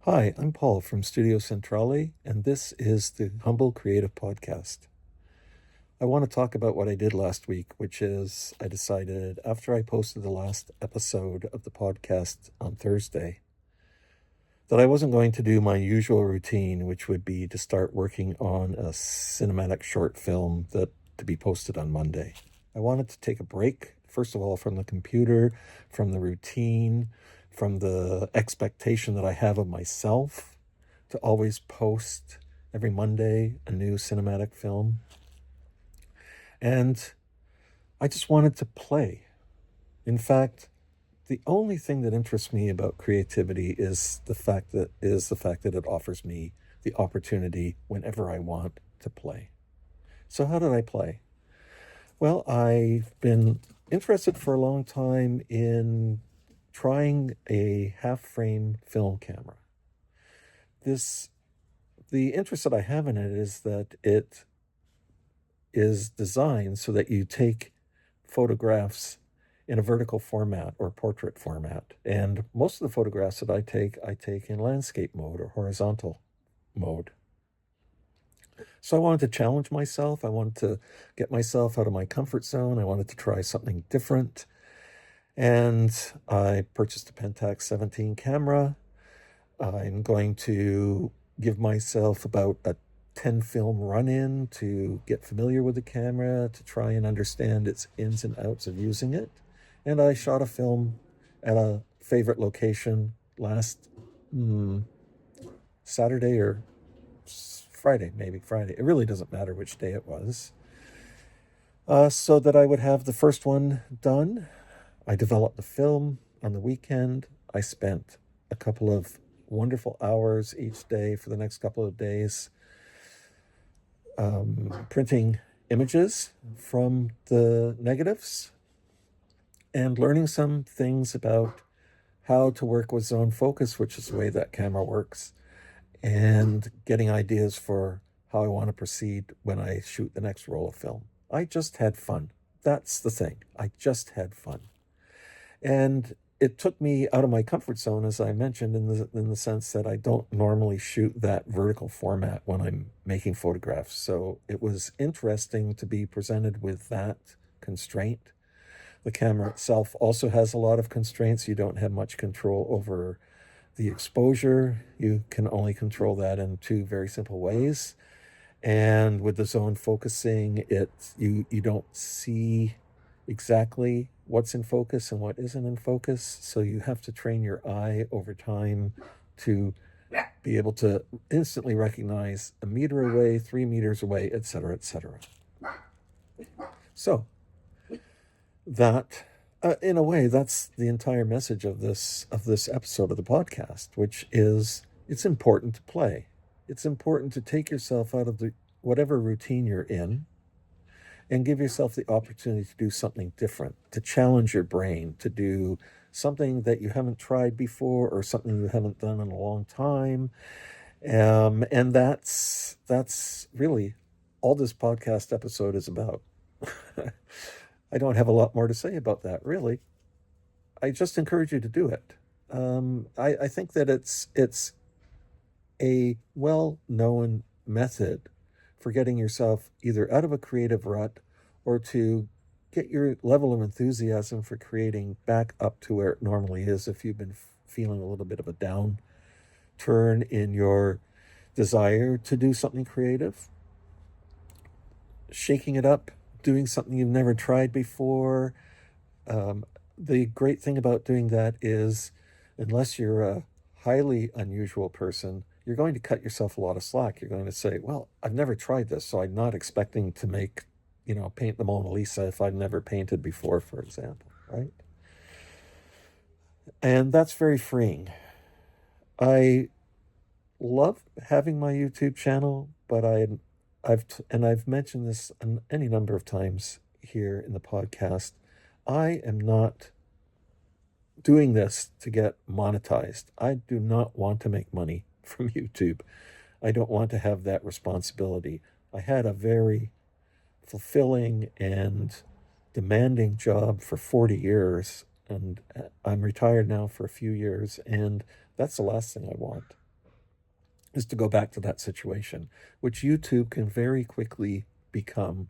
Hi, I'm Paul from Studio Centrale, and this is the Humble Creative Podcast. I want to talk about what I did last week, which is I decided after I posted the last episode of the podcast on Thursday that I wasn't going to do my usual routine, which would be to start working on a cinematic short film that to be posted on Monday. I wanted to take a break, first of all, from the computer, from the routine, from the expectation that I have of myself to always post every Monday a new cinematic film. And I just wanted to play. In fact, the only thing that interests me about creativity is the fact that it offers me the opportunity whenever I want to play. So how did I play? Well, I've been interested for a long time in trying a half-frame film camera. The interest that I have in it is that it is designed so that you take photographs in a vertical format or portrait format. And most of the photographs that I take in landscape mode or horizontal mode. So I wanted to challenge myself. I wanted to get myself out of my comfort zone. I wanted to try something different. And I purchased a Pentax 17 camera. I'm going to give myself about a 10 film run-in to get familiar with the camera, to try and understand its ins and outs of using it. And I shot a film at a favorite location last Saturday or Friday, maybe Friday. It really doesn't matter which day it was. So that I would have the first one done. I developed the film on the weekend. I spent a couple of wonderful hours each day for the next couple of days printing images from the negatives and learning some things about how to work with zone focus, which is the way that camera works, and getting ideas for how I want to proceed when I shoot the next roll of film. I just had fun. That's the thing. I just had fun. And it took me out of my comfort zone, as I mentioned, in the sense that I don't normally shoot that vertical format when I'm making photographs. So it was interesting to be presented with that constraint. The camera itself also has a lot of constraints. You don't have much control over the exposure. You can only control that in two very simple ways. And with the zone focusing, you don't see exactly what's in focus and what isn't in focus. So you have to train your eye over time to be able to instantly recognize a meter away, 3 meters away, etc., etc. So that, in a way, that's the entire message of this episode of the podcast, which is it's important to play. It's important to take yourself out of the whatever routine you're in and give yourself the opportunity to do something different, to challenge your brain, to do something that you haven't tried before or something you haven't done in a long time. And that's really all this podcast episode is about. I don't have a lot more to say about that, really. I just encourage you to do it. I think that it's a well-known method for getting yourself either out of a creative rut or to get your level of enthusiasm for creating back up to where it normally is if you've been feeling a little bit of a downturn in your desire to do something creative. Shaking it up, doing something you've never tried before. The great thing about doing that is, unless you're a highly unusual person, you're going to cut yourself a lot of slack. You're going to say, well, I've never tried this, so I'm not expecting to paint the Mona Lisa if I've never painted before, for example, right? And that's very freeing. I love having my YouTube channel, but I've mentioned this any number of times here in the podcast. I am not doing this to get monetized. I do not want to make money from YouTube. I don't want to have that responsibility. I had a very fulfilling and demanding job for 40 years, and I'm retired now for a few years, and that's the last thing I want. is to go back to that situation, which YouTube can very quickly become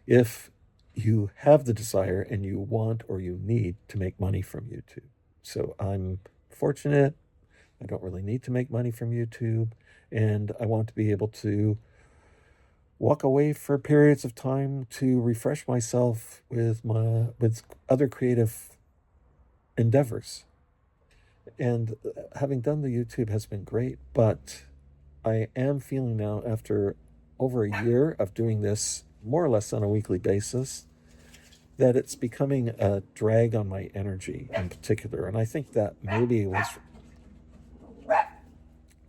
if you have the desire and you want or you need to make money from YouTube. So I'm fortunate. I don't really need to make money from YouTube, and I want to be able to walk away for periods of time to refresh myself with other creative endeavors. And having done the YouTube has been great, but I am feeling now, after over a year of doing this more or less on a weekly basis, that it's becoming a drag on my energy in particular. And I think that maybe it was,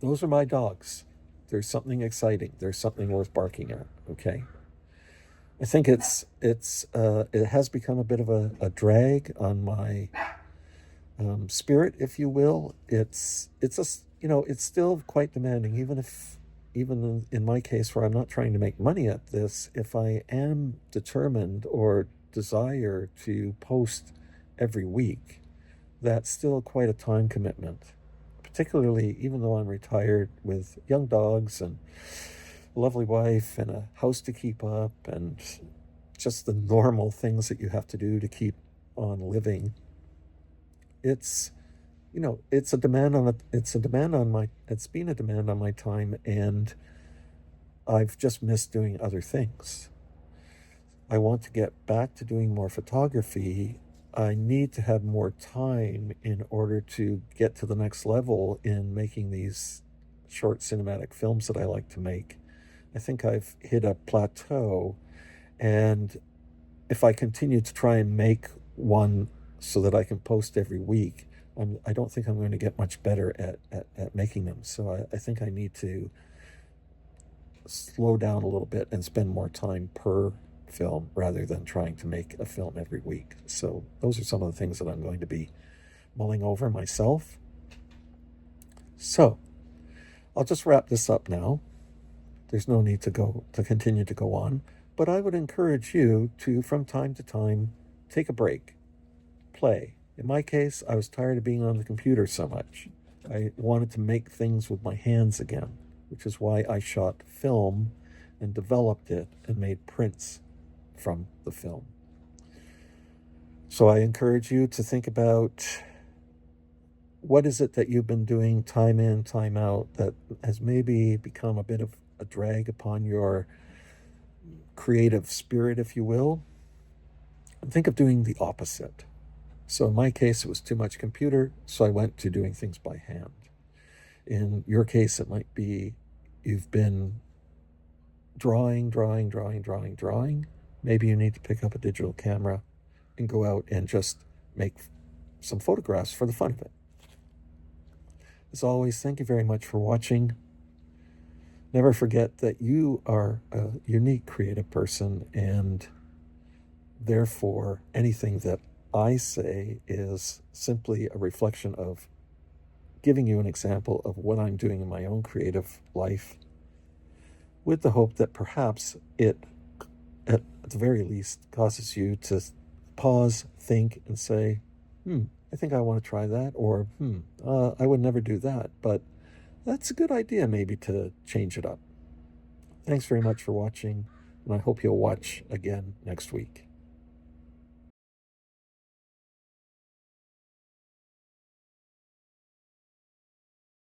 those are my dogs. There's something exciting. There's something worth barking at. Okay. I think it has become a bit of a drag on my spirit, if you will. It's a, it's still quite demanding, even in my case, where I'm not trying to make money at this. If I am determined or desire to post every week, that's still quite a time commitment. Particularly, even though I'm retired with young dogs and a lovely wife and a house to keep up and just the normal things that you have to do to keep on living. It's it's a demand on it's been a demand on my time, and I've just missed doing other things. I want to get back to doing more photography. I need to have more time in order to get to the next level in making these short cinematic films that I like to make. I think I've hit a plateau, and if I continue to try and make one so that I can post every week, I don't think I'm going to get much better at making them. So I think I need to slow down a little bit and spend more time per film rather than trying to make a film every week. So those are some of the things that I'm going to be mulling over myself. So I'll just wrap this up now. There's no need to continue to go on, but I would encourage you to, from time to time, take a break, play. In my case, I was tired of being on the computer so much. I wanted to make things with my hands again, which is why I shot film and developed it and made prints from the film. So I encourage you to think about, what is it that you've been doing time in, time out that has maybe become a bit of a drag upon your creative spirit, if you will, and think of doing the opposite. So in my case, it was too much computer, so I went to doing things by hand. In your case, it might be you've been drawing. Maybe you need to pick up a digital camera and go out and just make some photographs for the fun of it. As always, thank you very much for watching. Never forget that you are a unique creative person, and therefore anything that I say is simply a reflection of giving you an example of what I'm doing in my own creative life, with the hope that perhaps it, at the very least, causes you to pause, think, and say, I think I want to try that, or I would never do that, but that's a good idea maybe to change it up. Thanks very much for watching, and I hope you'll watch again next week.